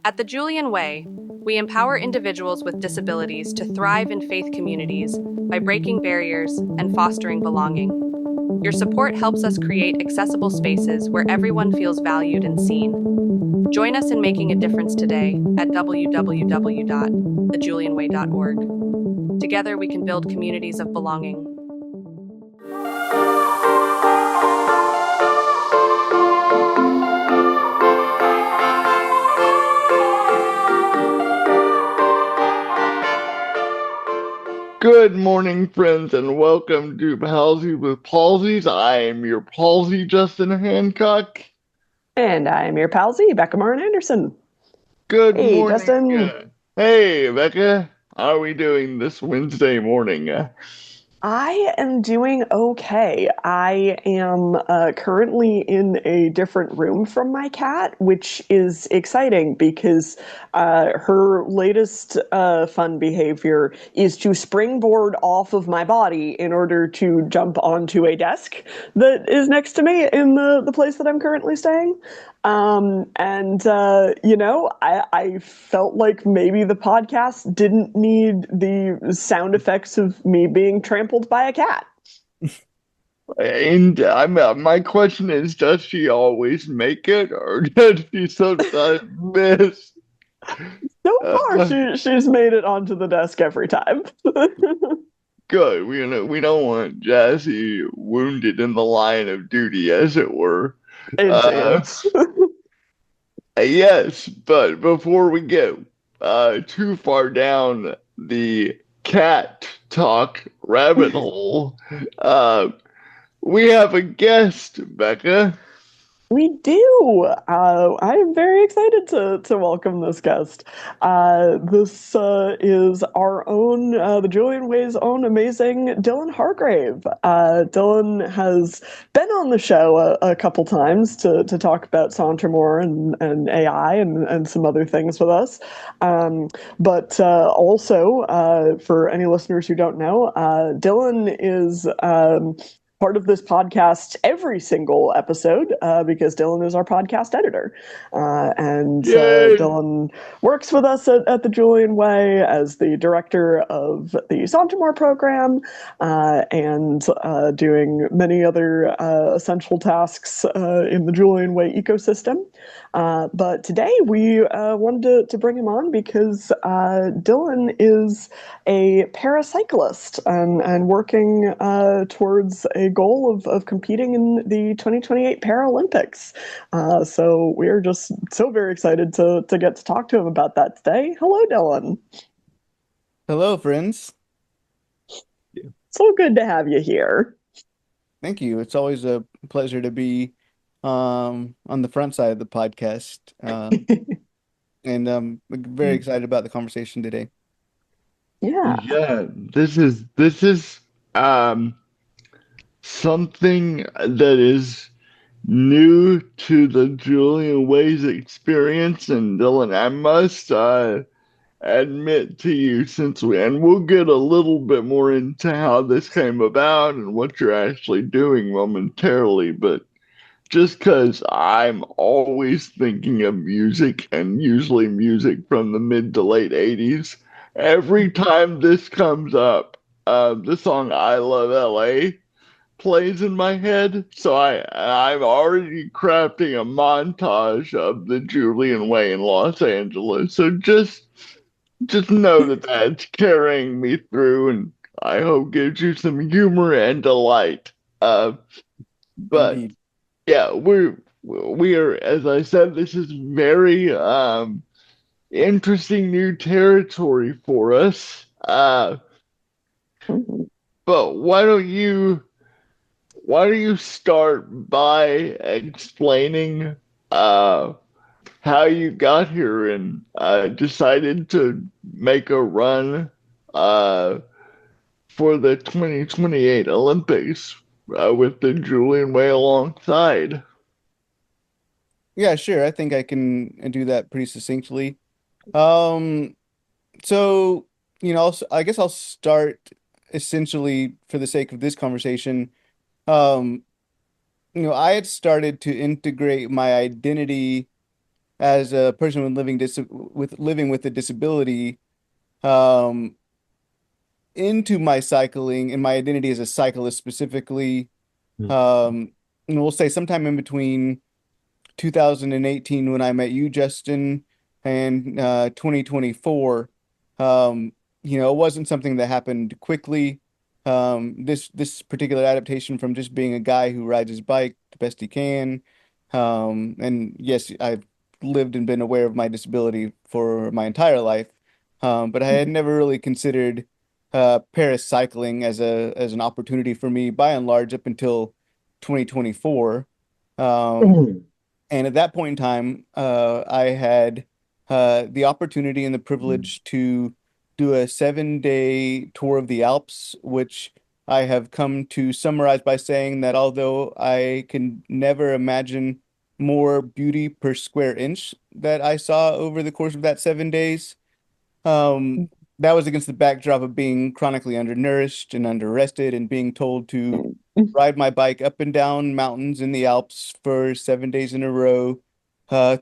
At the Julian Way, we empower individuals with disabilities to thrive in faith communities by breaking barriers and fostering belonging. Your support helps us create accessible spaces where everyone feels valued and seen. Join us in making a difference today at www.thejulianway.org. Together, we can build communities of belonging. Good morning, friends, and welcome to Palsy with Palsies. I am your palsy, Justin Hancock. And I'm your palsy, Rebekah Anderson. Good Hey, morning. Justin. Hey, Rebekah. How are we doing this Wednesday morning? I am doing okay. I am currently in a different room from my cat, which is exciting because her latest fun behavior is to springboard off of my body in order to jump onto a desk that is next to me in the place that I'm currently staying. I felt like maybe the podcast didn't need the sound effects of me being trampled by a cat. And my question is, does she always make it, or does she sometimes miss? So far, Uh, she's made it onto the desk every time. Good. We don't want Jazzy wounded in the line of duty, as it were. Uh, Intent. Yes, but before we get too far down the cat talk rabbit hole, uh, we have a guest, Becca. We do. I am very excited to welcome this guest. This is our own, the Julian Way's own amazing Dillon Hargrave. Dillon has been on the show a couple times to talk about Sauntermore and AI and some other things with us. But also, for any listeners who don't know, Dillon is part of this podcast every single episode because Dillon is our podcast editor. Yay! Dillon works with us at the Julian Way as the director of the Sauntermore program and doing many other essential tasks in the Julian Way ecosystem. But today we wanted to bring him on because Dillon is a paracyclist and working towards a goal of competing in the 2028 Paralympics. So we're just so very excited to get to talk to him about that today. Hello, Dillon. Hello, friends. So good to have you here. Thank you. It's always a pleasure to be on the front side of the podcast. And I'm very excited about the conversation today. Yeah. Yeah, this is something that is new to the Julian Way's experience, and Dylan, I must admit to you, and we'll get a little bit more into how this came about and what you're actually doing momentarily, but just because I'm always thinking of music and usually music from the mid to late 80s, every time this comes up, the song I Love LA plays in my head. So I'm already crafting a montage of the Julian Way in Los Angeles. So just know that that's carrying me through, and I hope gives you some humor and delight. But Indeed. yeah, we are, as I said, this is very interesting new territory for us. But why don't you start by explaining how you got here and decided to make a run uh, for the 2028 Olympics with the Julian Way alongside? Yeah, sure. I think I can do that pretty succinctly. Um, so, I guess I'll start essentially for the sake of this conversation. Um, I had started to integrate my identity as a person living with a disability, um, into my cycling and my identity as a cyclist specifically. Um, and we'll say sometime in between 2018 when I met you, Justin, and 2024. It wasn't something that happened quickly. This particular adaptation from just being a guy who rides his bike the best he can. And yes, I've lived and been aware of my disability for my entire life. But I had never really considered paracycling as an opportunity for me by and large up until 2024. Um, and at that point in time, I had the opportunity and the privilege to do a 7-day tour of the Alps, which I have come to summarize by saying that although I can never imagine more beauty per square inch that I saw over the course of that 7 days, um, that was against the backdrop of being chronically undernourished and underrested and being told to ride my bike up and down mountains in the Alps for 7 days in a row,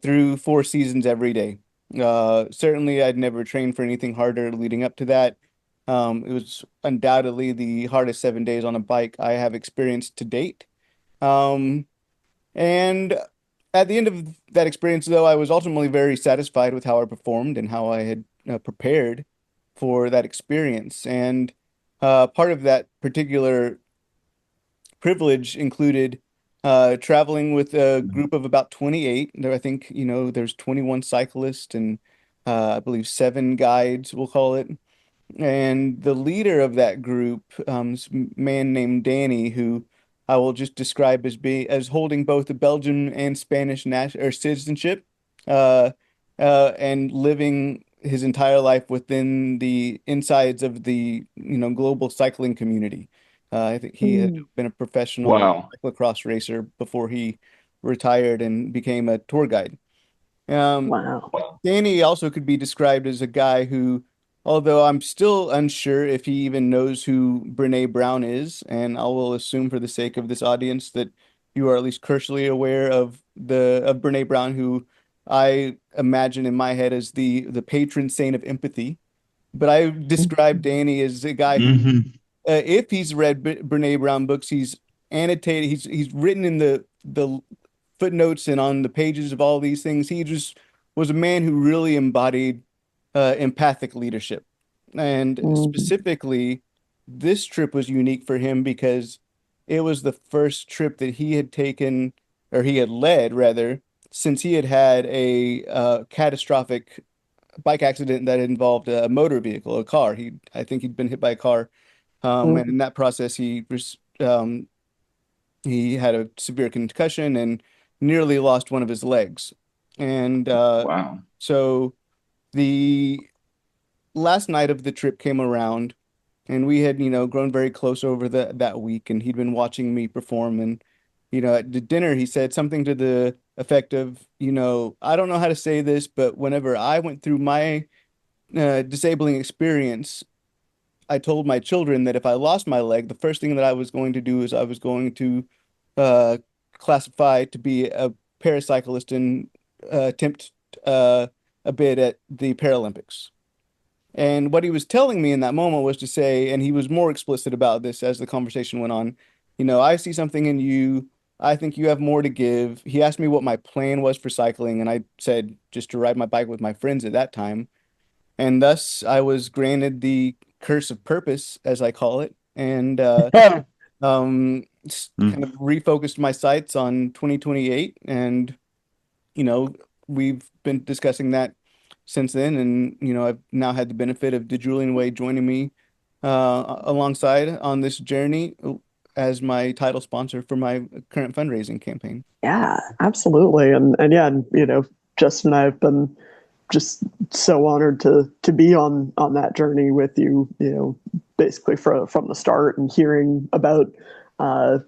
through 4 seasons every day. Certainly, I'd never trained for anything harder leading up to that. It was undoubtedly the hardest 7 days on a bike I have experienced to date. Um, and at the end of that experience, though, I was ultimately very satisfied with how I performed and how I had prepared for that experience. And part of that particular privilege included traveling with a group of about 28. There, I think, there's 21 cyclists and I believe 7 guides, we'll call it. And the leader of that group, this man named Danny, who I will just describe as holding both the Belgian and Spanish national or citizenship, uh, and living his entire life within the insides of the global cycling community. I think he had been a professional Wow. cyclocross racer before he retired and became a tour guide. Um, Wow. Danny also could be described as a guy who, although I'm still unsure if he even knows who Brene Brown is, and I will assume for the sake of this audience that you are at least cursorily aware of Brene Brown, who I imagine in my head as the patron saint of empathy. But I describe Danny as a guy who, Hmm. if he's read Brene Brown books, he's annotated, he's written in the footnotes and on the pages of all these things. He just was a man who really embodied empathic leadership. And Mm. specifically, this trip was unique for him because it was the first trip that he had taken, or he had led rather, since he had had a catastrophic bike accident that involved a motor vehicle, a car. I think he'd been hit by a car, and in that process, he had a severe concussion and nearly lost one of his legs. And Wow. so the last night of the trip came around, and we had, grown very close over that week, and he'd been watching me perform. And, at the dinner, he said something to the effect of, I don't know how to say this, but whenever I went through my disabling experience, I told my children that if I lost my leg, the first thing that I was going to do is I was going to uh, classify to be a paracyclist and attempt a bid at the Paralympics. And what he was telling me in that moment was to say, and he was more explicit about this as the conversation went on, I see something in you. I think you have more to give. He asked me what my plan was for cycling, and I said just to ride my bike with my friends at that time. And thus I was granted the curse of purpose, as I call it, and kind of refocused my sights on 2028. And, you know, we've been discussing that since then. And, I've now had the benefit of the Julian Way joining me alongside on this journey as my title sponsor for my current fundraising campaign. Yeah, absolutely. And yeah, and, Justin and I have been just so honored to be on that journey with you, basically from the start and hearing about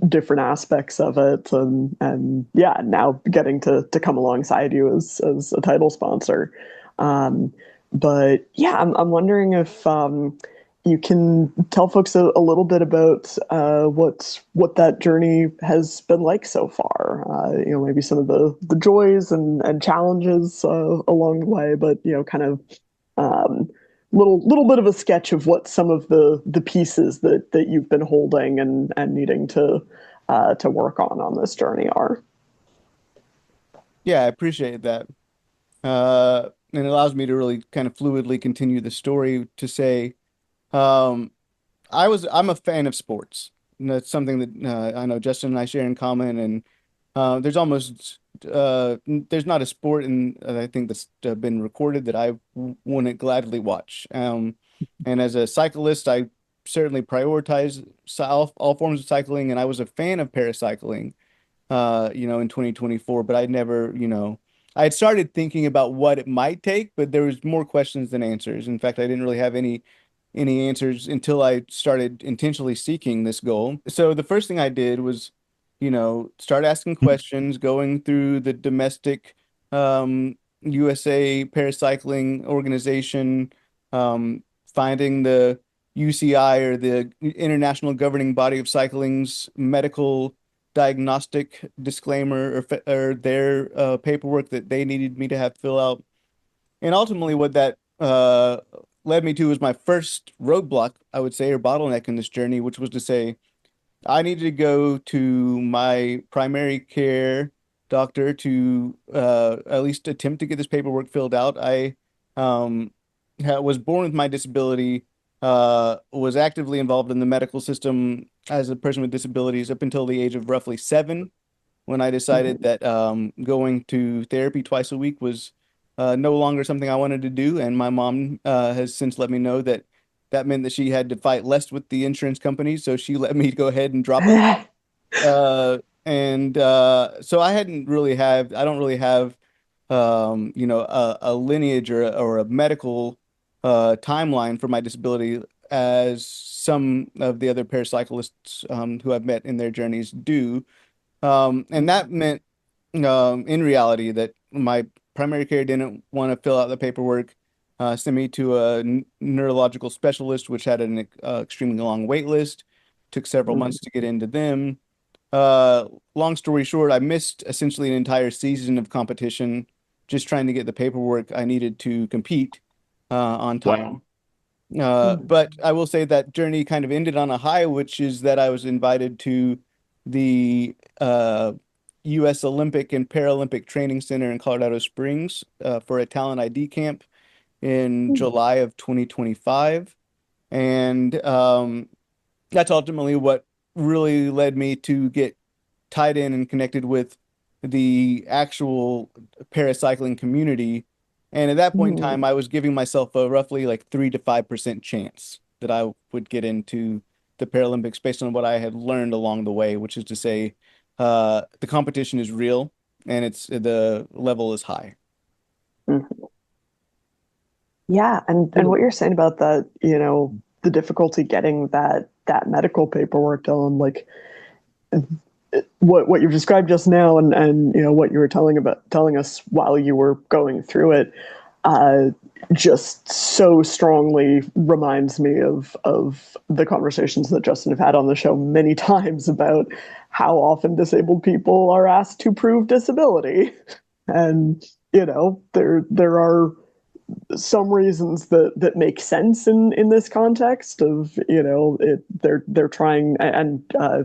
different aspects of it, and yeah, now getting to come alongside you as a title sponsor. But yeah, I'm wondering if you can tell folks a little bit about what that journey has been like so far. Maybe some of the joys and challenges along the way, but kind of little bit of a sketch of what some of the pieces that you've been holding and needing to work on this journey are. Yeah, I appreciate that. And it allows me to really kind of fluidly continue the story to say, um, I'm a fan of sports. And that's something that I know Justin and I share in common. And there's not a sport I think that's been recorded that I wouldn't gladly watch. And as a cyclist, I certainly prioritize all forms of cycling, and I was a fan of paracycling, in 2024, but I'd never, I had started thinking about what it might take, but there was more questions than answers. In fact, I didn't really have any answers until I started intentionally seeking this goal. So the first thing I did was, start asking questions, going through the domestic USA Paracycling Organization, finding the UCI, or the International Governing Body of Cycling's medical diagnostic disclaimer, or their paperwork that they needed me to have fill out. And ultimately, what that led me to was my first roadblock, I would say, or bottleneck in this journey, which was to say, I needed to go to my primary care doctor to at least attempt to get this paperwork filled out. I was born with my disability, was actively involved in the medical system as a person with disabilities up until the age of roughly 7, when I decided that going to therapy twice a week was no longer something I wanted to do. And my mom has since let me know that that meant that she had to fight less with the insurance companies, so she let me go ahead and drop it. So I don't really have, a lineage or a medical timeline for my disability as some of the other paracyclists who I've met in their journeys do. And that meant, in reality, that my primary care didn't want to fill out the paperwork, sent me to a neurological specialist, which had an extremely long wait list. Took several months to get into them. Long story short, I missed essentially an entire season of competition just trying to get the paperwork I needed to compete on time. But I will say that journey kind of ended on a high, which is that I was invited to the U.S. Olympic and Paralympic Training Center in Colorado Springs for a talent ID camp in July of 2025. And that's ultimately what really led me to get tied in and connected with the actual paracycling community. And at that point in time, I was giving myself a roughly like 3 to 5% chance that I would get into the Paralympics based on what I had learned along the way, which is to say, the competition is real and the level is high. Yeah, and what you're saying about that, the difficulty getting that medical paperwork done, like what you've described just now, and what you were telling us while you were going through it, just so strongly reminds me of the conversations that Justin have had on the show many times about how often disabled people are asked to prove disability, and there are some reasons that make sense in this context of they're trying, and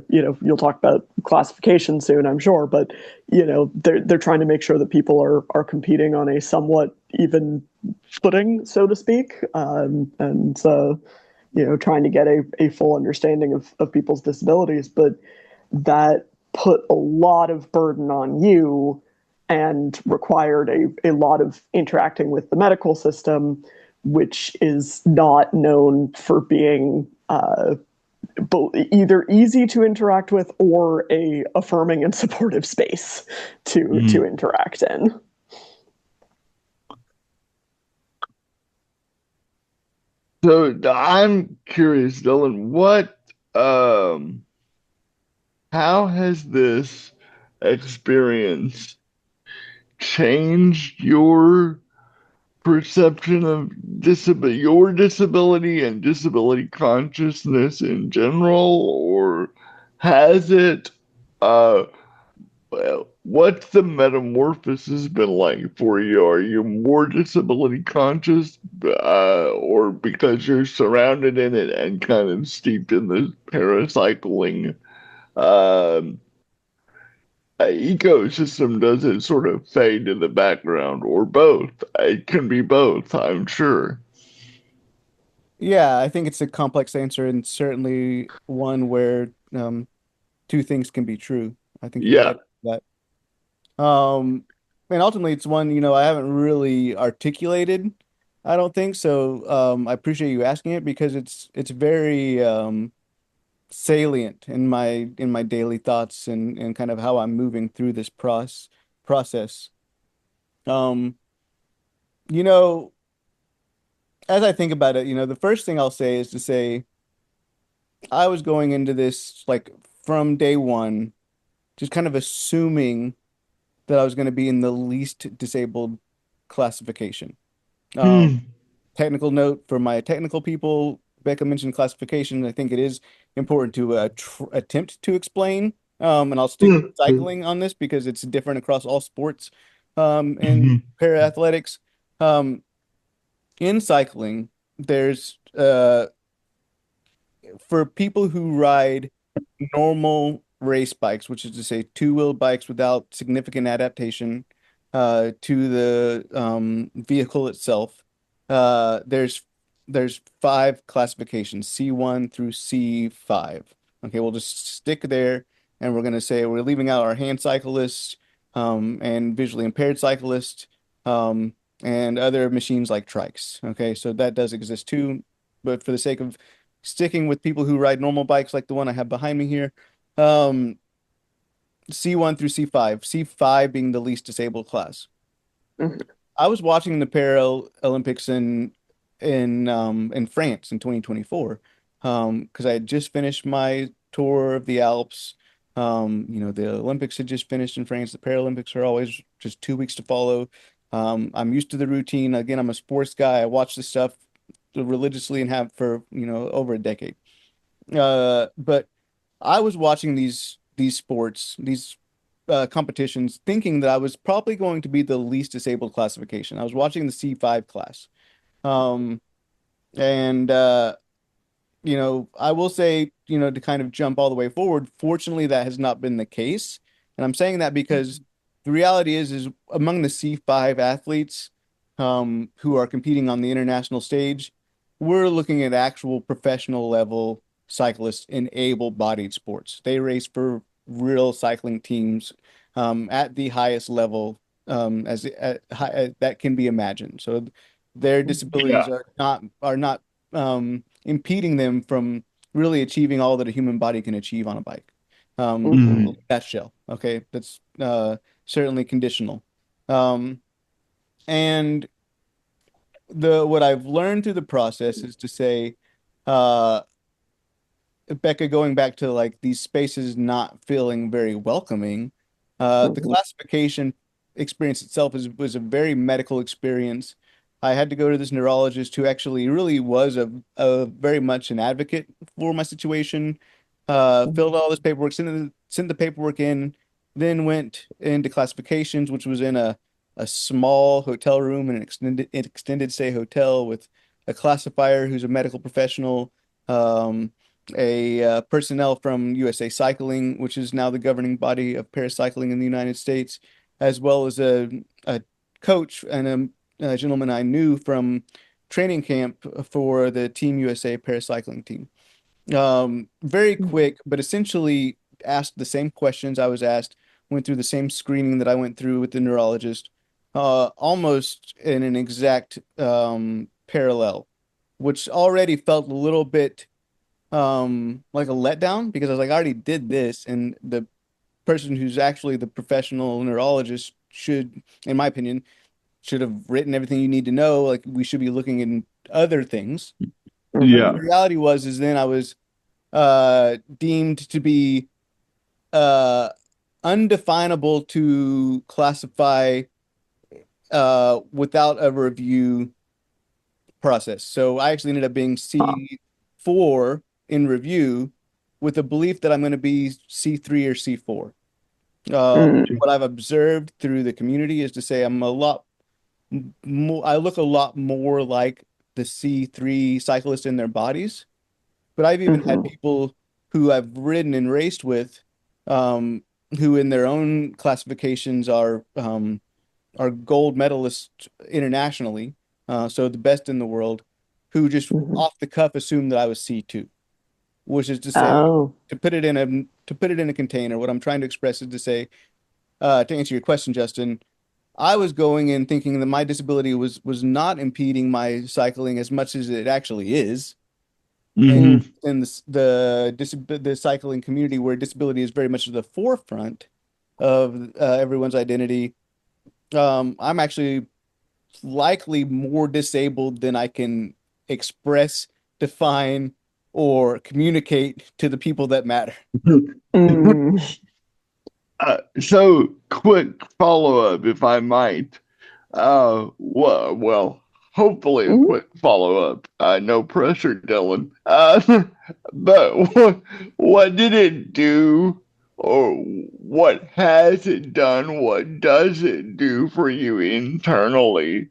you'll talk about classification soon, I'm sure, but they're trying to make sure that people are competing on a somewhat even footing, so to speak, and trying to get a full understanding of people's disabilities, but that put a lot of burden on you and required a lot of interacting with the medical system, which is not known for being either easy to interact with or a affirming and supportive space to interact in. So I'm curious, Dillon, how has this experience changed your perception of your disability and disability consciousness in general, or has it? Uh, well, what's the metamorphosis been like for you? Are you more disability conscious, or because you're surrounded in it and kind of steeped in the paracycling um, ecosystem? Does it sort of fade to the background, or both? It can be both, I'm sure. Yeah, I think it's a complex answer and certainly one where two things can be true. I think you're Yeah. right about that. And ultimately, it's one, I haven't really articulated. I don't think so. I appreciate you asking it because it's very salient in my daily thoughts and kind of how I'm moving through this process. Um, you know, as I think about it, the first thing I'll say is to say I was going into this like from day one, just kind of assuming that I was going to be in the least disabled classification. Um, Hmm. Technical note for my technical people, Becca mentioned classification. I think it is important to tr attempt to explain. And I'll stick with cycling on this because it's different across all sports and Mhm. para athletics. Um, in cycling, there's for people who ride normal race bikes, which is to say two-wheel bikes without significant adaptation to the vehicle itself. There's five classifications, C1 through C5. Okay, we'll just stick there, and we're going to say we're leaving out our hand cyclists and visually impaired cyclists and other machines like trikes. Okay, so that does exist too, but for the sake of sticking with people who ride normal bikes like the one I have behind me here. Um, C1 through C5, C5 being the least disabled class. Mhm. I was watching the Paralympics in France in 2024 because I had just finished my tour of the Alps. The Olympics had just finished in France. The Paralympics are always just 2 weeks to follow. I'm used to the routine. Again, I'm a sports guy. I watch this stuff religiously and have for, over a decade. But I was watching these sports, these competitions, thinking that I was probably going to be the least disabled classification. I was watching the C5 class. Um, and I will say, to kind of jump all the way forward, fortunately that has not been the case. And I'm saying that because the reality is among the C5 athletes who are competing on the international stage, we're looking at actual professional level cyclists in able-bodied sports. They race for real cycling teams at the highest level that can be imagined. So their disabilities Yeah. are not impeding them from really achieving all that a human body can achieve on a bike. Mhm. Mhm. That shell, okay, that's certainly conditional. Um, and the what I've learned through the process is to say, uh, Becca, going back to like these spaces not feeling very welcoming, the Mhm. classification experience itself was a very medical experience. I had to go to this neurologist who actually really was a very much an advocate for my situation. Filled all this paperwork, sent the paperwork in, then went into classifications, which was in a small hotel room in an extended stay hotel with a classifier who's a medical professional. A personnel from USA Cycling, which is now the governing body of paracycling in the United States, as well as a coach and a gentleman I knew from training camp for the Team USA paracycling team. Very quick, but essentially asked the same questions I was asked, went through the same screening that I went through with the neurologist, almost in an exact parallel, which already felt a little bit like a letdown because I was like, I already did this, and the person who's actually the professional neurologist should, in my opinion, should have written everything you need to know. Like we should be looking in other things. Mhm. Yeah. The reality was is then I was deemed to be uh undefinable to classify without a review process. So I actually ended up being Huh. C4 in review with the belief that I'm going to be C3 or C4. Mm. What I've observed through the community is to say I'm a lot more, I look a lot more like the C3 cyclist in their bodies. But I've even had Mhm. people who I've ridden and raced with, um, who in their own classifications are gold medalists internationally, so the best in the world, who just Mhm. off the cuff assumed that I was C2, which is to say, Oh. to put it in a container. What I'm trying to express is to say, to answer your question, Justin, I was going in thinking that my disability was not impeding my cycling as much as it actually is. And Mm. in the cycling community where disability is very much at the forefront of everyone's identity, I'm actually likely more disabled than I can express, define, or communicate to the people that matter. Mm. So, quick follow-up, if I might. Well, hopefully a Mhm. quick follow-up. No pressure, Dylan. But what did it do, or what has it done? What does it do for you internally,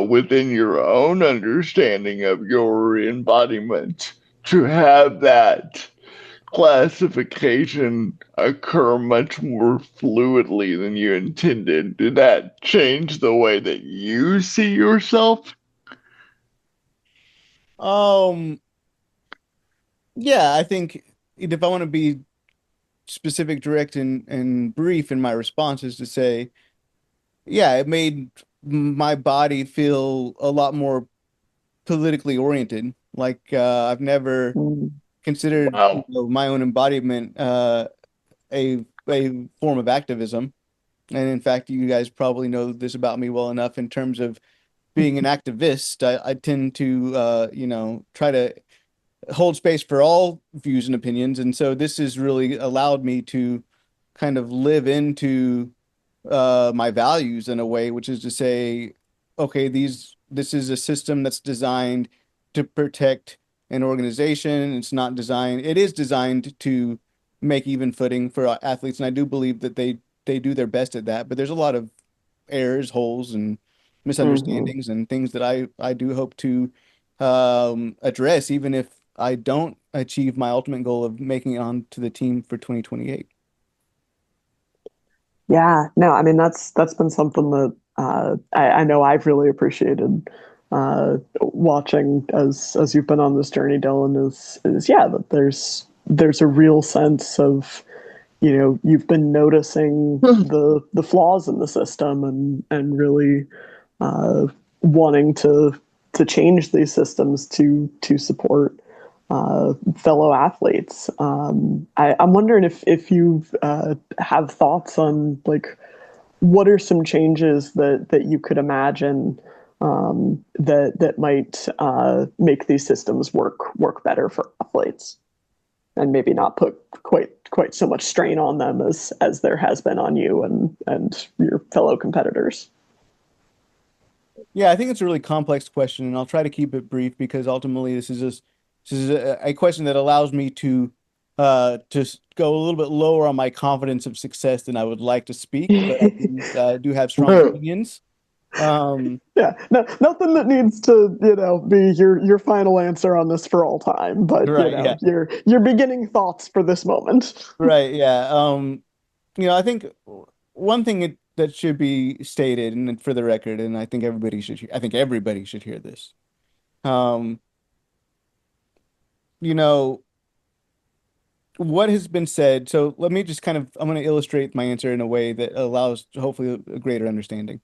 within your own understanding of your embodiment to have that classification occur much more fluidly than you intended? Did that change the way that you see yourself? Um, yeah, I think if I want to be specific, direct, and brief in my responses to say, yeah, it made my body feel a lot more politically oriented. Like I've never Mm. considered, Wow. my own embodiment a form of activism. And in fact, you guys probably know this about me well enough in terms of being an activist. I tend to, try to hold space for all views and opinions. And so this has really allowed me to kind of live into my values in a way, which is to say, okay, this is a system that's designed to protect an organization. It is designed to make even footing for athletes. And I do believe that they do their best at that, but there's a lot of errors, holes, and Mhm. misunderstandings and things that I do hope to address, even if I don't achieve my ultimate goal of making it onto the team for 2028. Yeah, no, I mean that's been something that I know I've really appreciated watching as you've been on this journey, Dylan. Is yeah, that there's a real sense of, you've been noticing the flaws in the system and really uh, wanting to change these systems to support fellow athletes. I'm wondering if you have thoughts on, like, what are some changes that you could imagine that might make these systems work better for athletes, and maybe not put quite so much strain on them as there has been on you and your fellow competitors. Yeah, I think it's a really complex question, and I'll try to keep it brief because ultimately this is a question that allows me to go a little bit lower on my confidence of success than I would like to speak, but I do have strong opinions. Um, Yeah, no, nothing that needs to, be your final answer on this for all time, but right, yeah, your beginning thoughts for this moment. right, yeah. I think one thing that should be stated, and for the record, and I think everybody should hear this. Um, you know. What has been said. So let me just I'm going to illustrate my answer in a way that allows hopefully a greater understanding.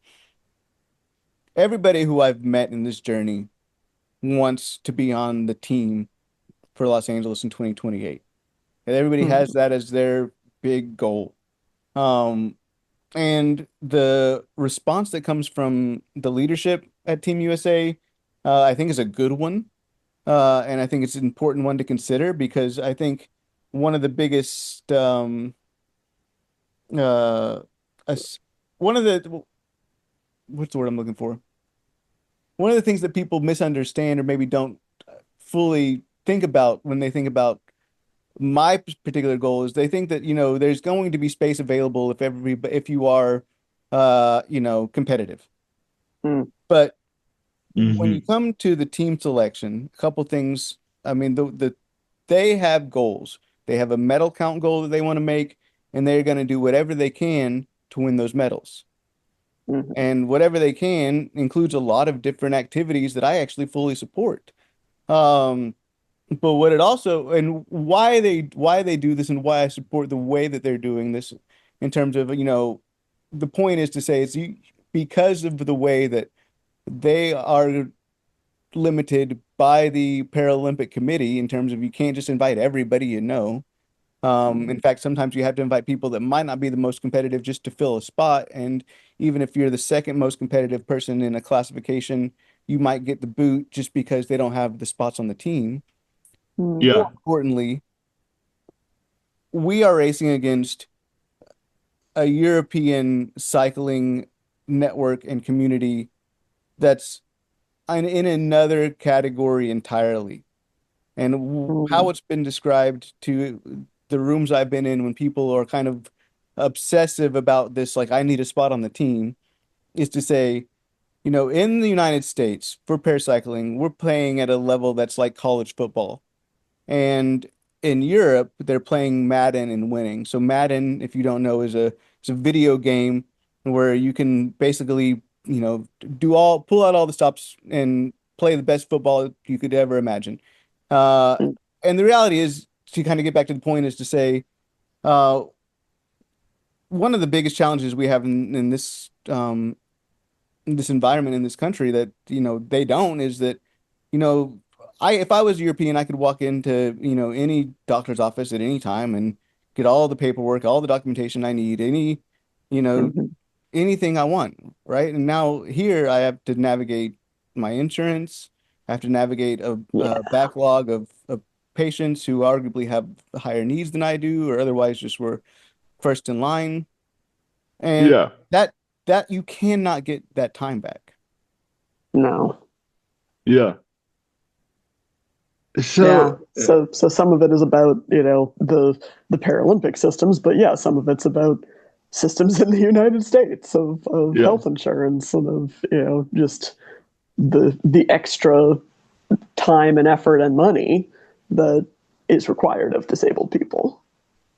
Everybody who I've met in this journey wants to be on the team for Los Angeles in 2028. And everybody has that as their big goal. Um, and the response that comes from the leadership at Team USA, I think is a good one. And I think it's an important one to consider because I think one of the biggest uh, one of the what's the word I'm looking for? One of the things that people misunderstand or maybe don't fully think about when they think about my particular goal is they think that, there's going to be space available if you are competitive. Mm. But when you Hmm. come to the team selection, a couple things, I mean, they have goals. They have a medal count goal that they want to make, and they're going to do whatever they can to win those medals. Mhm. And whatever they can includes a lot of different activities that I actually fully support. Um, but what it also and why they do this and why I support the way that they're doing this in terms of, the point is to say because of the way that they are limited by the Paralympic Committee in terms of you can't just invite everybody you know. In fact, sometimes you have to invite people that might not be the most competitive just to fill a spot. And even if you're the second most competitive person in a classification, you might get the boot just because they don't have the spots on the team. Mm. More Yeah. importantly, we are racing against a European cycling network and community that's in another category entirely. And how Mm. it's been described to the rooms I've been in when people are kind of obsessive about this, like, I need a spot on the team, is to say, in the United States for paracycling, we're playing at a level that's like college football. And in Europe, they're playing Madden and winning. So Madden, if you don't know, is a video game where you can basically, pull out all the stops and play the best football you could ever imagine. Uh, Mm. and the reality is, to kind of get back to the point, is to say, uh, one of the biggest challenges we have in this environment in this country that they don't is that you know I if I was European I could walk into any doctor's office at any time and get all the paperwork, all the documentation I need, you know Mhm. anything I want, right? And now here I have to navigate my insurance. I have to navigate a Yeah. backlog of patients who arguably have higher needs than I do or otherwise just were first in line. And Yeah. that that you cannot get that time back. No. Yeah. Yeah. So, So some of it is about, the Paralympic systems, but yeah, some of it's about systems in the United States of yeah. health insurance and of, just the extra time and effort and money that is required of disabled people.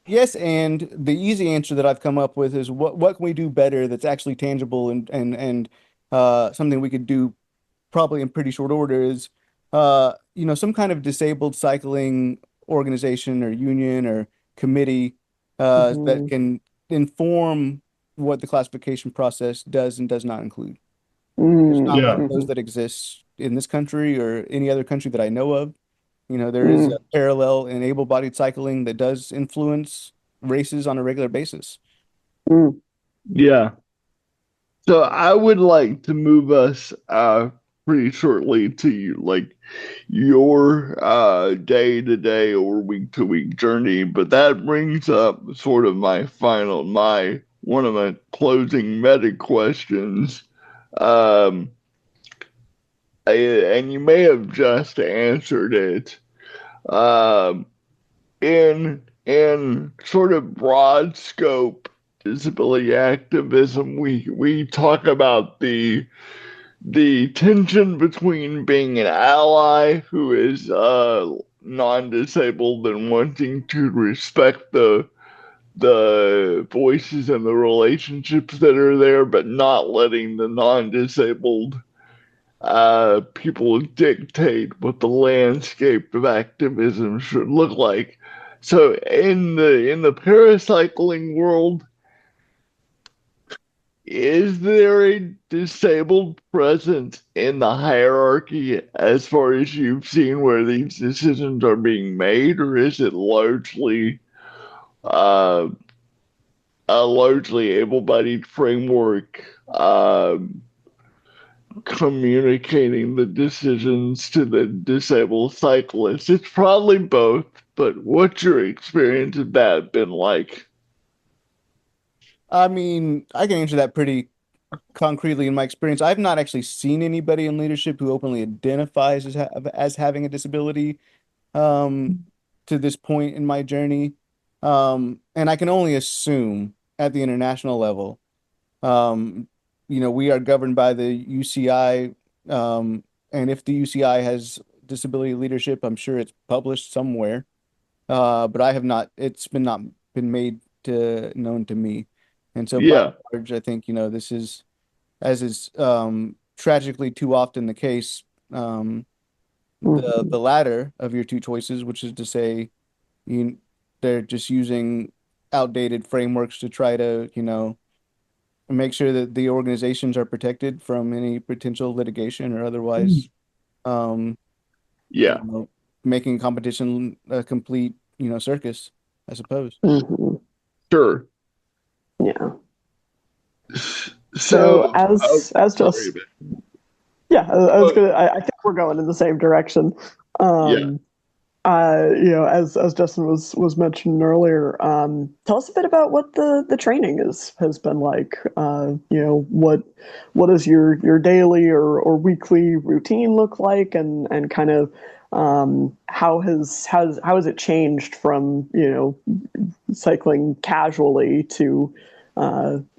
Yes, and the easy answer that I've come up with is what can we do better that's actually tangible and something we could do probably in pretty short order is some kind of disabled cycling organization or union or committee that Hmm. can inform what the classification process does and does not include. There's not one Yeah. of those Mm-hmm. that exists in this country or any other country that I know of. There is Mm. a parallel in able-bodied cycling that does influence races on a regular basis. Mm. Yeah. So I would like to move us pretty shortly to like your day to day or week to week journey, but that brings up sort of my one of my closing meta questions. Um and you may have just answered it. Um in sort of broad scope disability activism, we talk about the tension between being an ally who is non-disabled and wanting to respect the voices and the relationships that are there, but not letting the non-disabled people dictate what the landscape of activism should look like. So in the paracycling world, is there a disabled presence in the hierarchy as far as you've seen where these decisions are being made, or is it uh, a largely able-bodied framework communicating the decisions to the disabled cyclists? It's probably both, but what's your experience of that been like? I mean, I can answer that pretty concretely in my experience, I've not actually seen anybody in leadership who openly identifies as having a disability um, to this point in my journey. And I can only assume at the international level, um, we are governed by the UCI, and if the UCI has disability leadership, I'm sure it's published somewhere. But I have not, it's been not been made to known to me. And so by and Yeah. large, I think, this is, as is tragically too often the case, the Mhm. latter of your two choices, which is to say, you they're just using outdated frameworks to try to, make sure that the organizations are protected from any potential litigation or otherwise, um, you Yeah. know, making competition a complete, circus, I suppose. Mhm. Sure. Yeah. So So, oh, as sorry, just but yeah, I was oh, gonna. I think we're going in the same direction. yeah. Um, as Justin was mentioning earlier, tell us a bit about what the training has been like. What does your daily or weekly routine look like, and kind of how has it changed from cycling casually to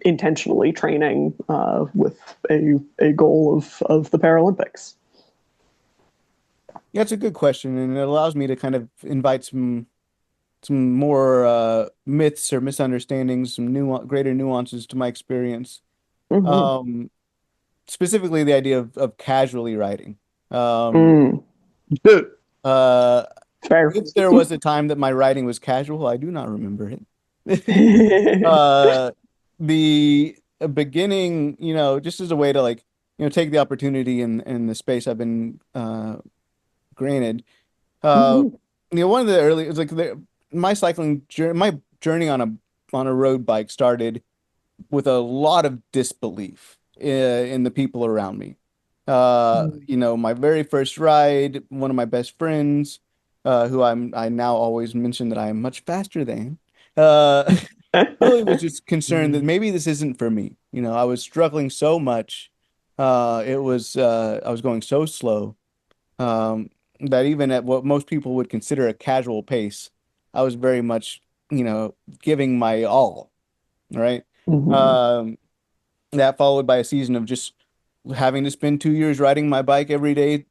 intentionally training with a goal of the Paralympics. Yeah, it's a good question, and it allows me to kind of invite some more myths or misunderstandings, some greater nuances to my experience. Mm-hmm. Um, Specifically, the idea of casually riding. Um, Mm, uh, fair. if there was a time that my riding was casual, I do not remember it. Uh, the beginning, just as a way to like, take the opportunity and the space I've been granted. Uh, Mhm. one of the early, it's like my cycling journey, my journey on a road bike started with a lot of disbelief in the people around me. My very first ride, one of my best friends, who I now always mention that I am much faster than, uh, really was just concerned that maybe this isn't for me. I was struggling so much. I was going so slow, that even at what most people would consider a casual pace, I was very much, giving my all, right? Mhm. Um, that followed by a season of just having to spend 2 years riding my bike every day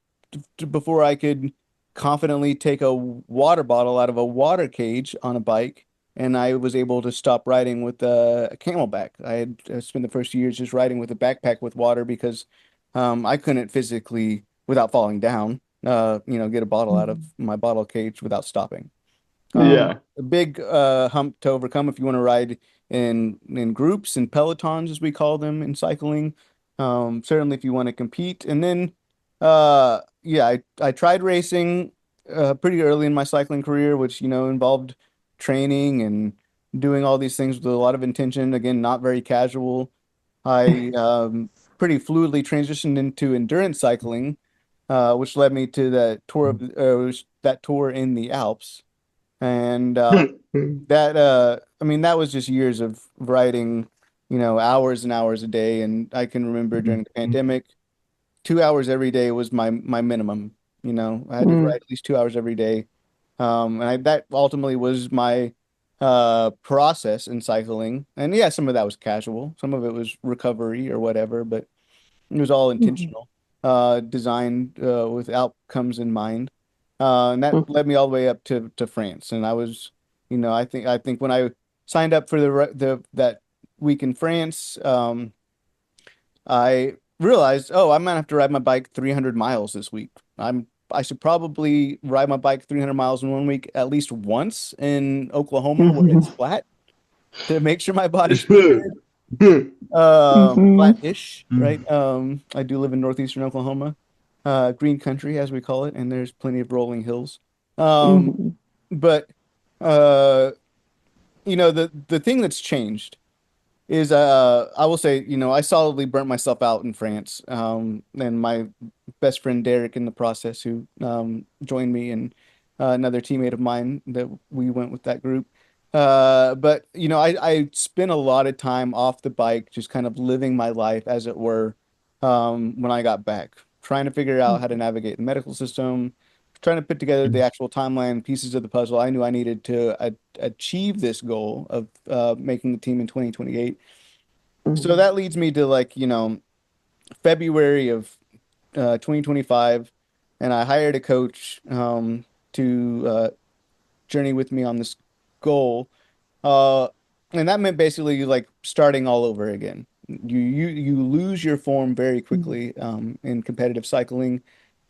before I could confidently take a water bottle out of a water cage on a bike. And I was able to stop riding with a camelback. I had spent the first 2 years just riding with a backpack with water because I couldn't physically, without falling down, get a bottle out of my bottle cage without stopping. Yeah. A big hump to overcome if you want to ride in groups and pelotons, as we call them in cycling. Certainly, if you want to compete. And then, yeah, I tried racing pretty early in my cycling career, which involved training and doing all these things with a lot of intention. Again, not very casual. I pretty fluidly transitioned into endurance cycling, which led me to that tour in the Alps. And I mean, that was just years of writing, hours and hours a day. And I can remember during the pandemic, 2 hours every day was my minimum. I had to Mm, write at least 2 hours every day. That ultimately was my process in cycling. And yeah, some of that was casual, some of it was recovery or whatever, but it was all mhm, intentional, designed with outcomes in mind. And that mhm, led me all the way up to France. And I was, I think when I signed up for the that week in France, I realized, oh, I'm gonna have to ride my bike 300 miles this week. I should probably ride my bike 300 miles in 1 week at least once in Oklahoma where it's mhm, flat to make sure my body's prepared. mhm, Flat-ish, right? I do live in northeastern Oklahoma, green country as we call it, and there's plenty of rolling hills. Um, mhm, but the thing that's changed is I will say, I solidly burnt myself out in France. And my best friend Derek in the process, who joined me, and another teammate of mine that we went with that group. But I spent a lot of time off the bike, just kind of living my life as it were, when I got back, trying to figure out how to navigate the medical system, trying to put together the actual timeline pieces of the puzzle. I knew I needed to achieve this goal of making the team in 2028. So Mhm. that leads me to February of 2025, and I hired a coach to journey with me on this goal. Uh, and that meant basically like starting all over again. You lose your form very quickly in competitive cycling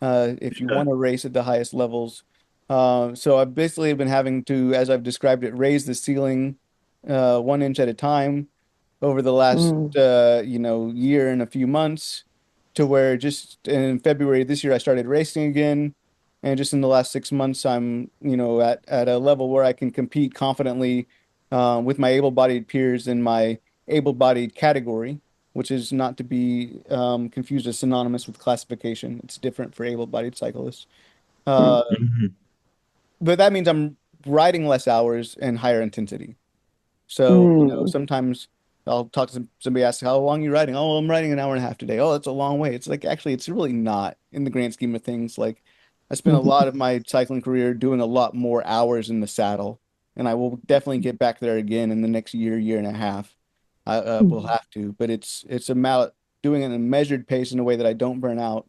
if you Yeah. want to race at the highest levels. So I've basically been having to, as I've described it, raise the ceiling 1 inch at a time over the last Mm. year and a few months, to where just in February this year I started racing again, and just in the last 6 months I'm at a level where I can compete confidently with my able-bodied peers in my able-bodied category, which is not to be confused as synonymous with classification. It's different for able-bodied cyclists. Uh, Mhm. but that means I'm riding less hours and higher intensity. So, Mm. sometimes I'll talk to somebody, asks, how long are you riding? Oh, I'm riding an hour and a half today. Oh, that's a long way. It's like, actually, it's really not in the grand scheme of things. Like, I spent a lot of my cycling career doing a lot more hours in the saddle, and I will definitely get back there again in the next year, year and a half. I will Mhm. have to, but it's about doing it in a measured pace in a way that I don't burn out,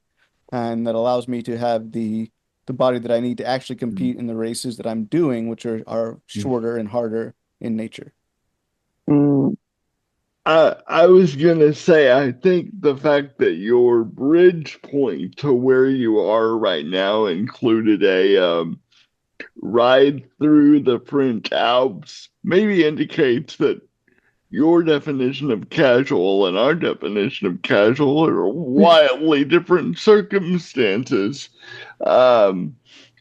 and that allows me to have the body that I need to actually compete in the races that I'm doing, which are shorter and harder in nature. Mm. I was gonna say, I think the fact that your bridge point to where you are right now included a ride through the French Alps maybe indicates that your definition of casual and our definition of casual are wildly different circumstances. Um,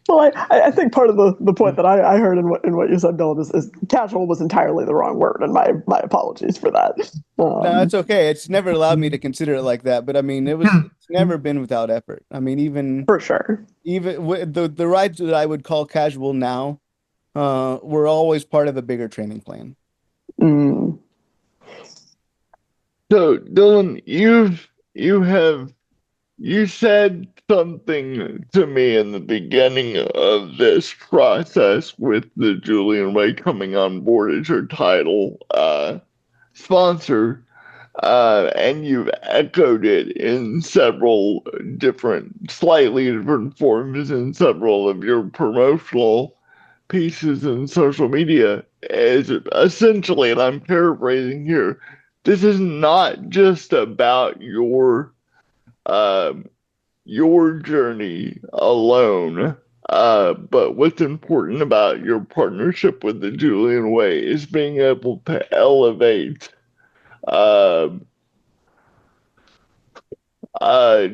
Well, I think part of the point that I heard in what you said, Dylan, is casual was entirely the wrong word, and my apologies for that. No, that's Um, okay. It's never allowed me to consider it like that, but I mean, it's never been without effort. I mean, for sure. even the rides that I would call casual now, were always part of a bigger training plan. Mm. so Dylan, you said something to me in the beginning of this process with the Julian Way coming on board as your title sponsor, and you've echoed it in several slightly different forms in several of your promotional pieces in social media. Is essentially, and I'm paraphrasing here, this is not just about um, your journey alone. But what's important about your partnership with the Julian Way is being able to elevate uh,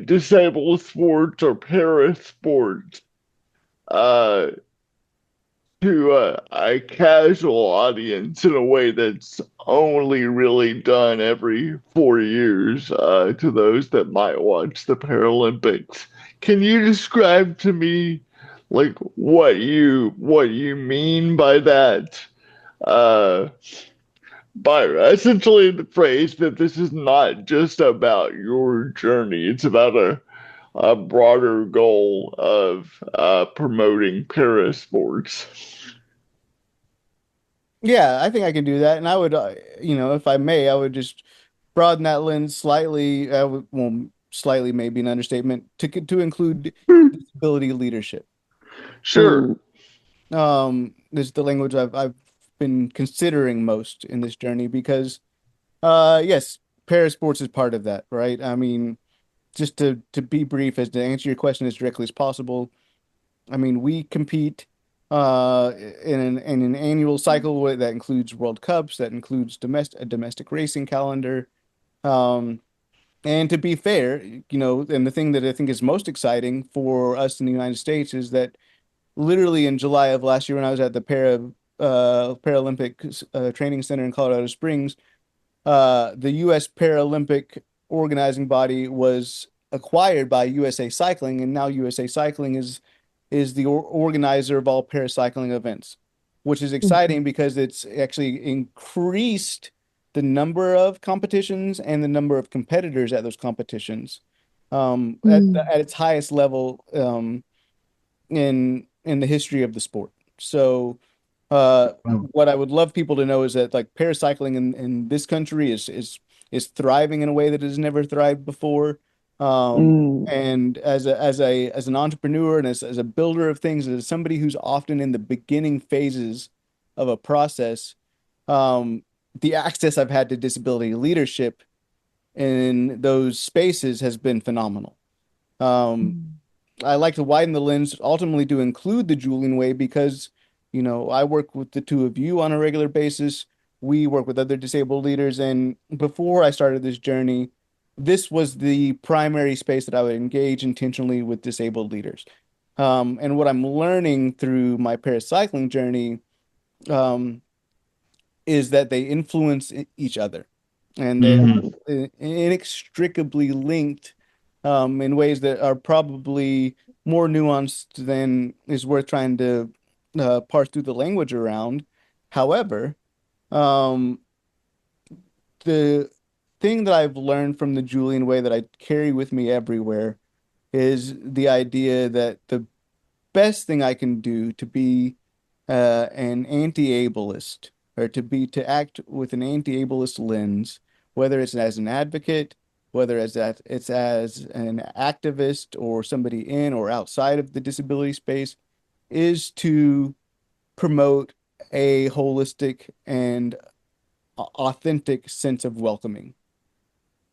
disabled sports or para sports uh, to a casual audience in a way that's only really done every 4 years to those that might watch the Paralympics. Can you describe to me like what you mean by that? Uh, by essentially the phrase that this is not just about your journey, it's about a broader goal of promoting para sports. Yeah, I think I can do that, and I would, if I may, I would just broaden that lens slightly. Well, slightly may be an understatement to include disability leadership. Sure, Mm. This is the language I've been considering most in this journey because, yes, para sports is part of that, right? I mean, just to be brief, as to answer your question as directly as possible. I mean, we compete in an annual cycle that includes World Cups, that includes a domestic racing calendar. Um, and to be fair, and the thing that I think is most exciting for us in the United States is that literally in July of last year, when I was at the Paralympic training center in Colorado Springs, the U.S. Paralympic organizing body was acquired by USA Cycling, and now USA Cycling is the organizer of all paracycling events. which is exciting because it's actually increased the number of competitions and the number of competitors at those competitions at its highest level in the history of the sport. So what I would love people to know is that like paracycling in this country is thriving in a way that it has never thrived before. And as an entrepreneur and as a builder of things, as somebody who's often in the beginning phases of a process, the access I've had to disability leadership in those spaces has been phenomenal. I like to widen the lens ultimately to include the Julian Way because, I work with the two of you on a regular basis. We work with other disabled leaders. And before I started this journey, this was the primary space that I would engage intentionally with disabled leaders. And what I'm learning through my paracycling journey um, is that they influence each other and they're inextricably linked in ways that are probably more nuanced than is worth trying to parse through the language around. However, um, the thing that I've learned from the Julian Way that I carry with me everywhere is the idea that the best thing I can do to be an anti-ableist or to act with an anti-ableist lens, whether it's as an advocate, whether it's as an activist or somebody in or outside of the disability space, is to promote a holistic and authentic sense of welcoming.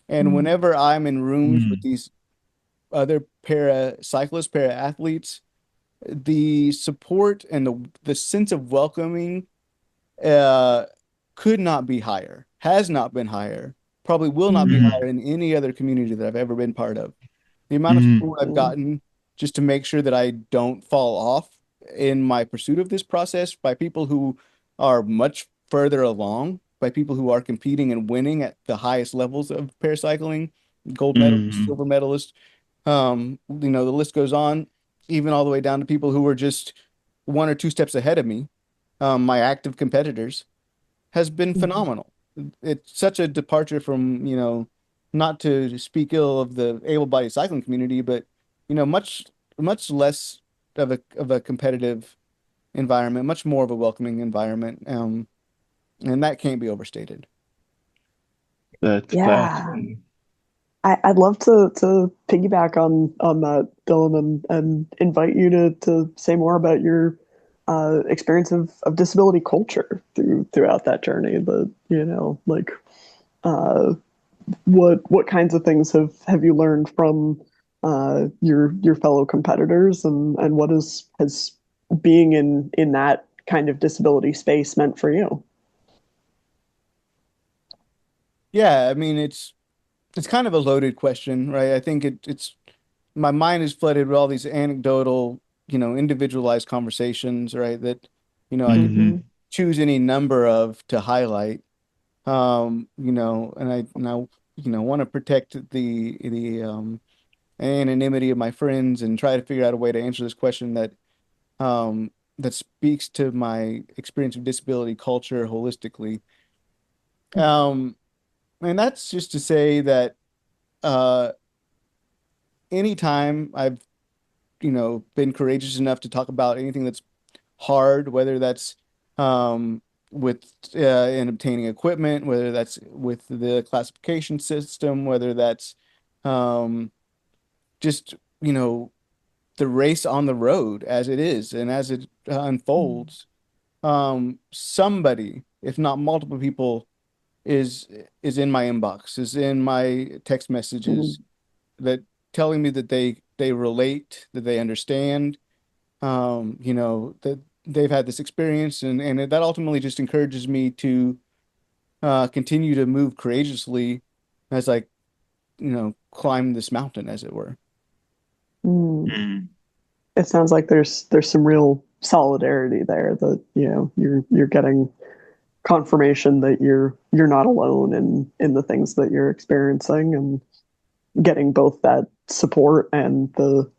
And whenever I'm in rooms with these other para athletes, the support and the sense of welcoming uh, could not be higher, has not been higher, probably will not be higher in any other community that I've ever been part of. The amount of support I've gotten just to make sure that I don't fall off in my pursuit of this process by people who are much further along, by people who are competing and winning at the highest levels of paracycling, gold medalists, silver medalists. The list goes on, even all the way down to people who were just one or two steps ahead of me, my active competitors, has been phenomenal. It's such a departure from, not to speak ill of the able-bodied cycling community, but, much less of a competitive environment, much more of a welcoming environment. And that can't be overstated. That's fascinating. I'd love to piggyback on that, Dillon, and invite you to say more about your experience of disability culture throughout that journey. What kinds of things have you learned from your fellow competitors, and what has being in that kind of disability space meant for you? Yeah, I mean it's kind of a loaded question, right? I think it's my mind is flooded with all these anecdotal, individualized conversations, right? That, I could choose any number of to highlight. And I want to protect the anonymity of my friends and try to figure out a way to answer this question that speaks to my experience of disability culture holistically. Um, and that's just to say that uh, anytime I've, been courageous enough to talk about anything that's hard, whether that's with in obtaining equipment, whether that's with the classification system, whether that's um, just, the race on the road as it is and as it unfolds, somebody, if not multiple people, is in my inbox, is in my text messages that telling me that they relate, that they understand, that they've had this experience, and that ultimately just encourages me to continue to move courageously as I, climb this mountain, as it were. It sounds like there's some real solidarity there, that you're getting confirmation that you're not alone in the things that you're experiencing, and getting both that support and the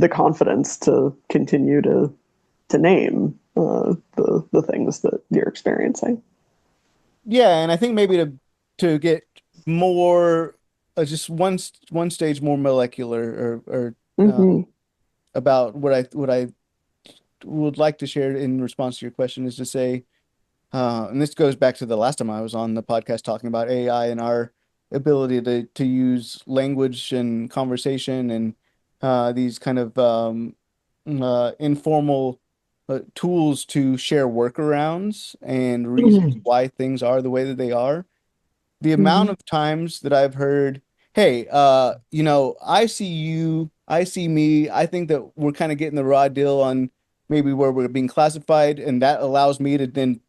confidence to continue to to name the things that you're experiencing. Yeah, and I think maybe to get more just one stage more molecular or Hmm. about what I would like to share in response to your question is to say, and this goes back to the last time I was on the podcast talking about AI and our ability to use language and conversation and these kind of informal tools to share workarounds and reasons Mhm. why things are the way that they are. The amount Hmm. of times that I've heard, hey, I see you, I see me, I think that we're kind of getting the raw deal on maybe where we're being classified, and that allows me to then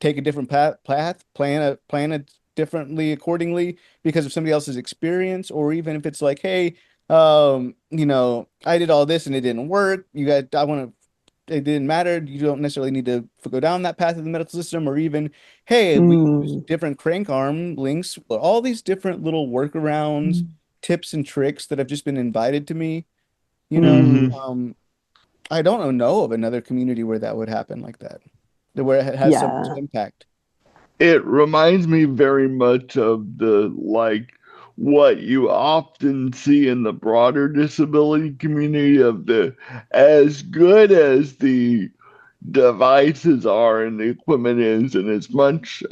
take a different path, plan it differently accordingly because of somebody else's experience, or even if it's like, hey, I did all this and it didn't work. It didn't matter. You don't necessarily need to go down that path of the medical system, or even, hey, we use Mm. different crank arm links, all these different little workarounds, tips and tricks that have just been invited to me. You know, Mhm. I don't know of another community where that would happen like that, where it has so much Yeah. impact. It reminds me very much of the what you often see in the broader disability community of the as good as the devices are and the equipment is, and as much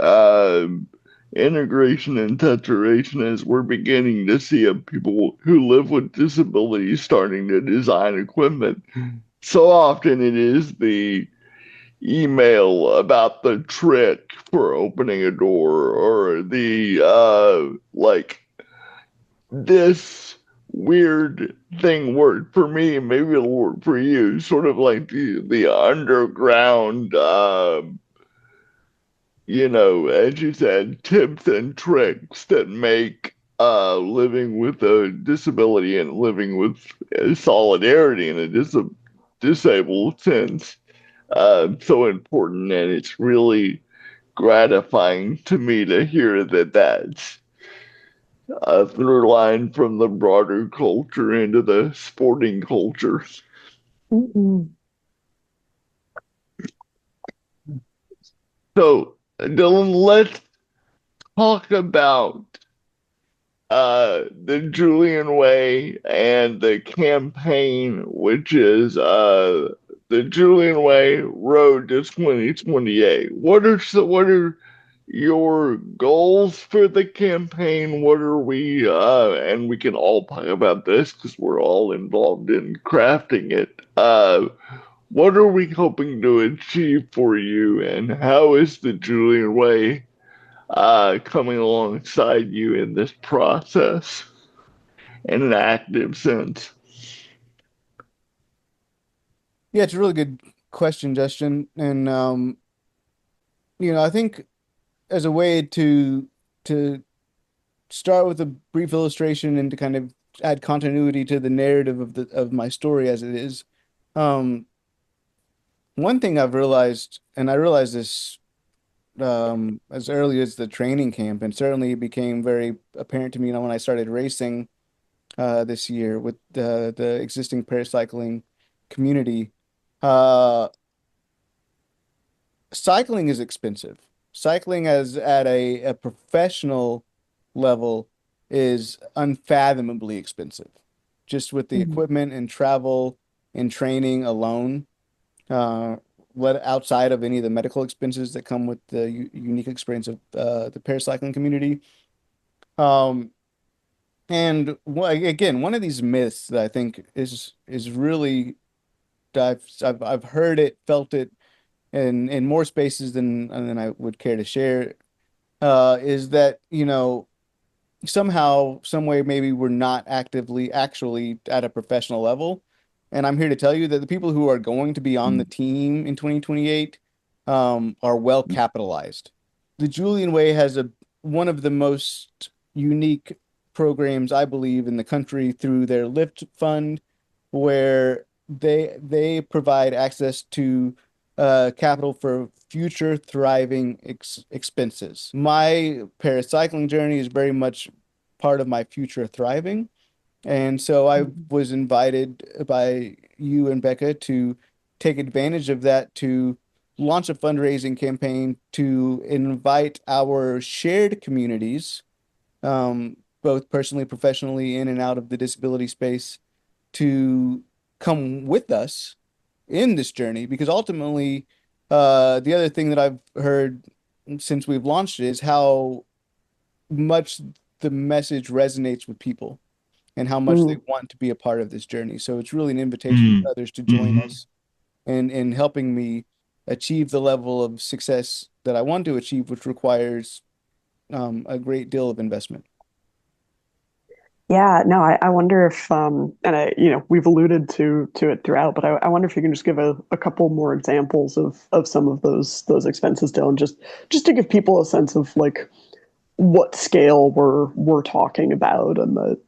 integration and saturation as we're beginning to see of people who live with disabilities starting to design equipment. So often it is the email about the trick for opening a door or the this weird thing worked for me, maybe it'll work for you, sort of like the underground as you said, tips and tricks that make living with a disability and living with solidarity in a disabled sense so important. And it's really gratifying to me to hear that that's a through line from the broader culture into the sporting culture. Mm-mm. So, Dylan, let's talk about the Julian Way and the campaign, which is the Julian Way Road to 2028. What are your goals for the campaign? What are we and we can all talk about this because we're all involved in crafting it. What are we hoping to achieve for you, and how is the Julian Way coming alongside you in this process in an active sense? Yeah, it's a really good question, Justin. And I think as a way to start with a brief illustration and to kind of add continuity to the narrative of my story as it is. Um, One thing I've realized, and I realized this as early as the training camp, and certainly it became very apparent to me when I started racing this year with the existing paracycling community. Uh, Cycling is expensive. Cycling as at a professional level is unfathomably expensive, just with the Mm. equipment and travel and training alone. Uh, let outside of any of the medical expenses that come with the unique experience of the paracycling community. Um, and again, one of these myths that I think is really I've heard it, felt it in more spaces than I would care to share, is that, somehow, some way, maybe we're not actively actually at a professional level. And I'm here to tell you that the people who are going to be on the team in 2028 are well capitalized. The Julian Way has one of the most unique programs, I believe, in the country through their Lift Fund, where they provide access to capital for future thriving expenses. My paracycling journey is very much part of my future thriving. And so I was invited by you and Becca to take advantage of that to launch a fundraising campaign to invite our shared communities, both personally, professionally, in and out of the disability space, to come with us in this journey. Because ultimately, the other thing that I've heard since we've launched it is how much the message resonates with people and how much they Mm, want to be a part of this journey. So it's really an invitation Mm. for others to join Mhm. us and helping me achieve the level of success that I want to achieve, which requires a great deal of investment. yeah, no, I wonder if and we've alluded to it throughout, but I wonder if you can just give a couple more examples of some of those expenses, Dylan, just to give people a sense of like what scale we're talking about, and that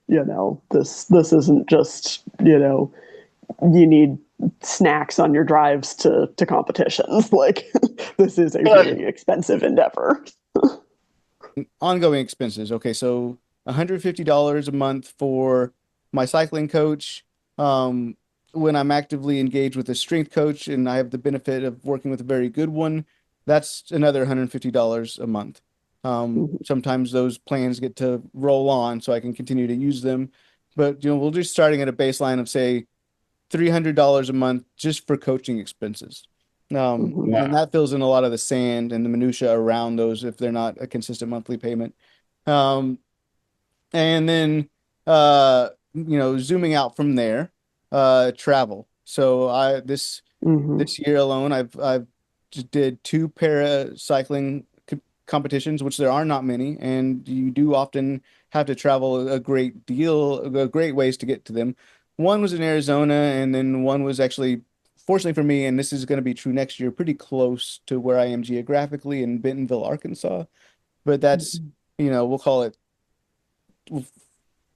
this isn't just you need snacks on your drives to competitions. Like this is a really expensive endeavor. Ongoing expenses. Okay, so $150 a month for my cycling coach. Um, when I'm actively engaged with a strength coach and I have the benefit of working with a very good one, that's another $150 a month. Sometimes those plans get to roll on so I can continue to use them. But we're just starting at a baseline of say $300 a month just for coaching expenses. Mhm. And Wow. that fills in a lot of the sand and the minutia around those if they're not a consistent monthly payment. Um, and then zooming out from there, travel. So Mhm. this year alone, I've just did two paracycling competitions, which there are not many, and you do often have to travel a great deal, a great ways to get to them. One was in Arizona, and then one was actually, fortunately for me, and this is going to be true next year, pretty close to where I am geographically in Bentonville, Arkansas. But that's, Mhm. we'll call it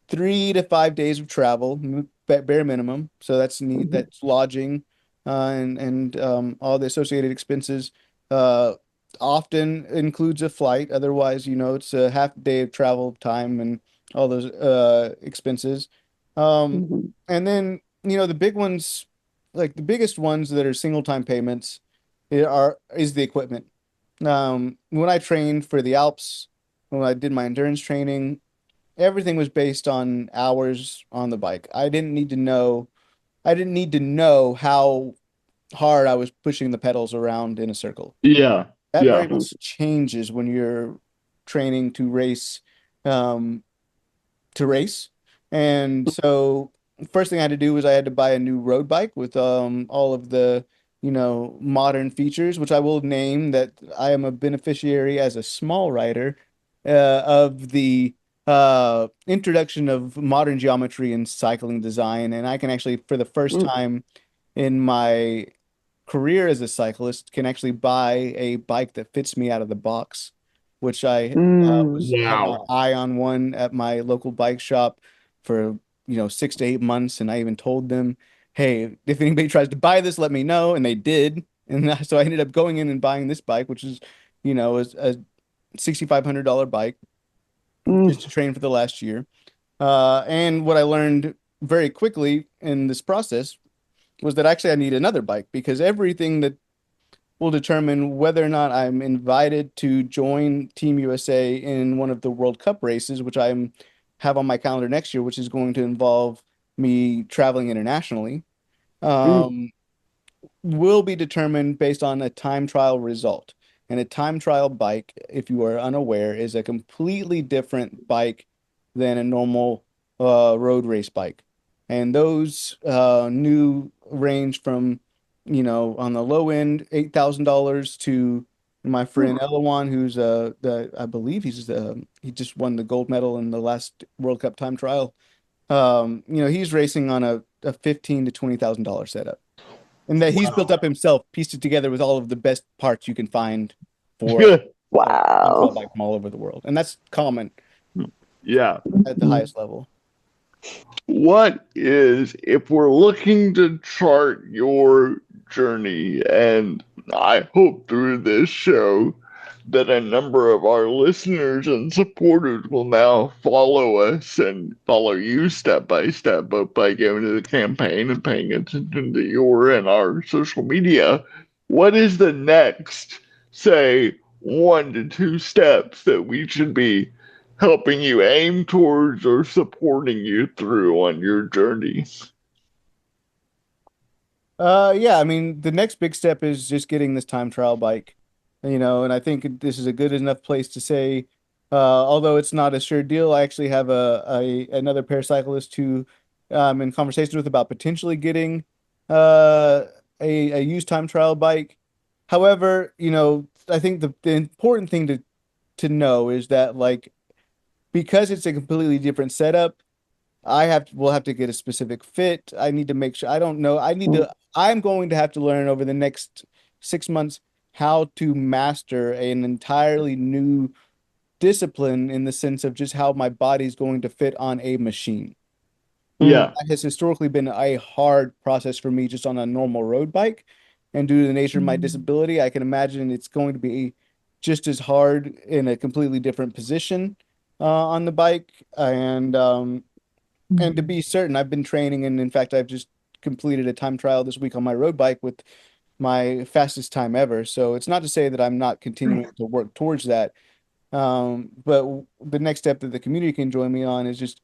3 to 5 days of travel, bare minimum. So that's neat. Mhm. That's lodging, and all the associated expenses. Uh, Often includes a flight. Otherwise, it's a half day of travel time and all those expenses. Um, Mhm. and then the big ones, like the biggest ones that are single time payments, is the equipment. When I trained for the Alps, when I did my endurance training, everything was based on hours on the bike. I didn't need to know how hard I was pushing the pedals around in a circle. Yeah. That very Yeah. much changes when you're training um, to race. And so first thing I had to do was I had to buy a new road bike with all of the, modern features, which I will name that I am a beneficiary as a small rider of the introduction of modern geometry in cycling design. And I can actually, for the first Mm. time in my career as a cyclist, can actually buy a bike that fits me out of the box, which I Mm. was had my Wow. eye on one at my local bike shop for 6 to 8 months, and I even told them, "Hey, if anybody tries to buy this, let me know." And they did, and so I ended up going in and buying this bike, which is a $6,500 bike Mm. just to train for the last year. And what I learned very quickly in this process was that actually I need another bike because everything that will determine whether or not I'm invited to join Team USA in one of the World Cup races, which I have on my calendar next year, which is going to involve me traveling internationally, Mm. um, will be determined based on a time trial result. And a time trial bike, if you are unaware, is a completely different bike than a normal road race bike. And those new range from, on the low end, $8,000 to my friend Elawan, who's I believe he just won the gold medal in the last World Cup time trial. He's racing on a $15,000 to $20,000 setup and that he's built up himself, pieced it together with all of the best parts you can find for a time trial Wow. bike from all over the world. And that's common Yeah. at the Mhm. highest level. What is, if we're looking to chart your journey, and I hope through this show that a number of our listeners and supporters will now follow us and follow you step by step, both by going to the campaign and paying attention to your and our social media. What is the next, say, 1 to 2 steps that we should be helping you aim towards or supporting you through on your journey? Yeah, I mean, the next big step is just getting this time trial bike, and I think this is a good enough place to say, although it's not a sure deal, I actually have another paracyclist who I'm in conversation with about potentially getting uh, a used time trial bike. However, I think the important thing to know is that like because it's a completely different setup. We'll have to get a specific fit. I need to make sure, I don't know. I'm going to have to learn over the next 6 months how to master an entirely new discipline in the sense of just how my body's going to fit on a machine. Mm. Yeah. That has historically been a hard process for me just on a normal road bike. And due to the nature of my disability, I can imagine it's going to be just as hard in a completely different position on the bike. And to be certain, I've been training, and in fact, I've just completed a time trial this week on my road bike with my fastest time ever. So it's not to say that I'm not continuing to work towards that. But the next step that the community can join me on is just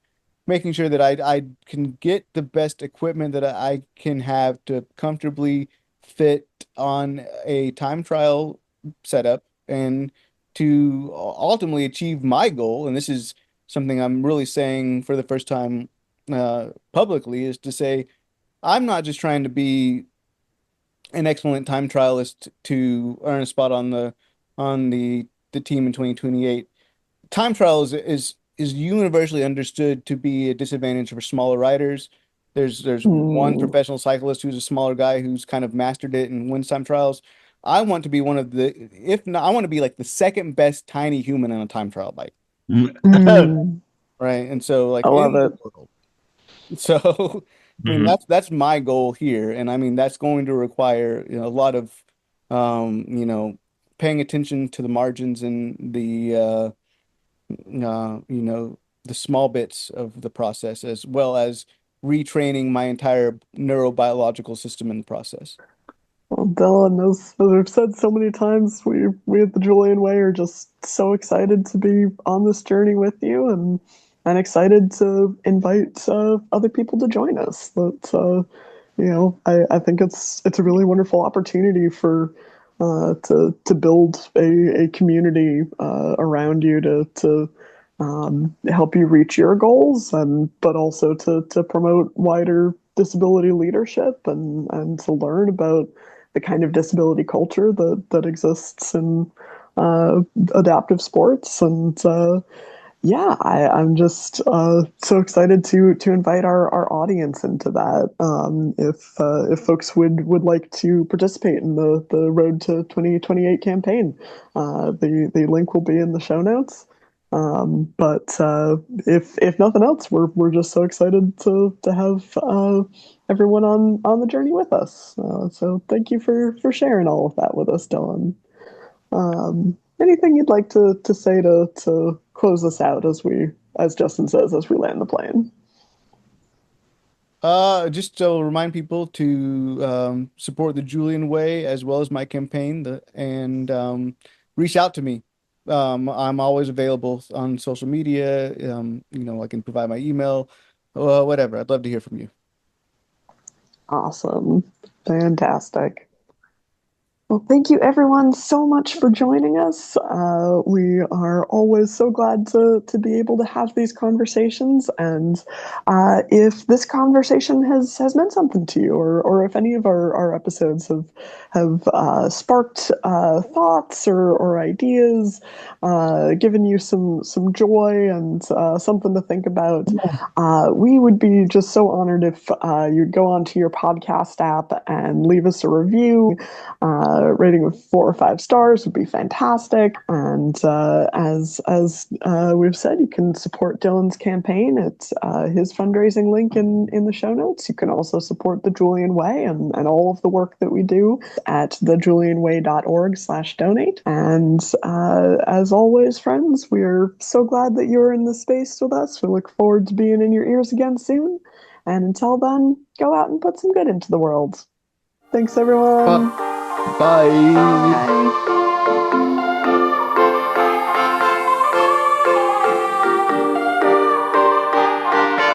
making sure that I can get the best equipment that I can have to comfortably fit on a time trial setup and to ultimately achieve my goal. And this is something I'm really saying for the first time publicly is to say I'm not just trying to be an excellent time trialist to earn a spot on the team in 2028. Time trial is universally understood to be a disadvantage for smaller riders. There's one Mm. professional cyclist who's a smaller guy who's kind of mastered it and wins time trials. I want to be one of the, if not, I want to be like the second best tiny human on a time trial bike, Mm. right? And so I like love in it. the world. So, I mean, Mhm. that's my goal here, and I mean that's going to require, a lot of, um, you know, paying attention to the margins and the small bits of the process, as well as retraining my entire neurobiological system in the process. Well, Dylan, as we've said so many times, we at the Julian Way are just so excited to be on this journey with you, and excited to invite other people to join us. That I think it's a really wonderful opportunity for to build a community around you to help you reach your goals, and but also to promote wider disability leadership and to learn about the kind of disability culture that exists in adaptive sports. And yeah, I'm just so excited to invite our audience into that. If folks would like to participate in the Road to 2028 campaign, the link will be in the show notes. But if nothing else, we're just so excited to have everyone on the journey with us. So thank you for sharing all of that with us, Dylan. Anything you'd like to say to close us out as Justin says, as we land the plane? Just to remind people to support the Julian Way as well as my campaign, and reach out to me. I'm always available on social media. I can provide my email, whatever. I'd love to hear from you. Awesome. Fantastic. Well, thank you everyone so much for joining us. We are always so glad to be able to have these conversations. And if this conversation has meant something to you, or if any of our episodes have sparked thoughts or ideas, given you some joy and something to think about, we would be just so honored if you'd go onto your podcast app and leave us a review. rating of 4 or 5 stars would be fantastic. And as we've said, you can support Dillon's campaign at his fundraising link in the show notes. You can also support the Julian Way and all of the work that we do at thejulianway.org/donate. And as always, friends, we're so glad that you're in this space with us. We look forward to being in your ears again soon. And until then, go out and put some good into the world. Thanks, everyone. Bye. Bye.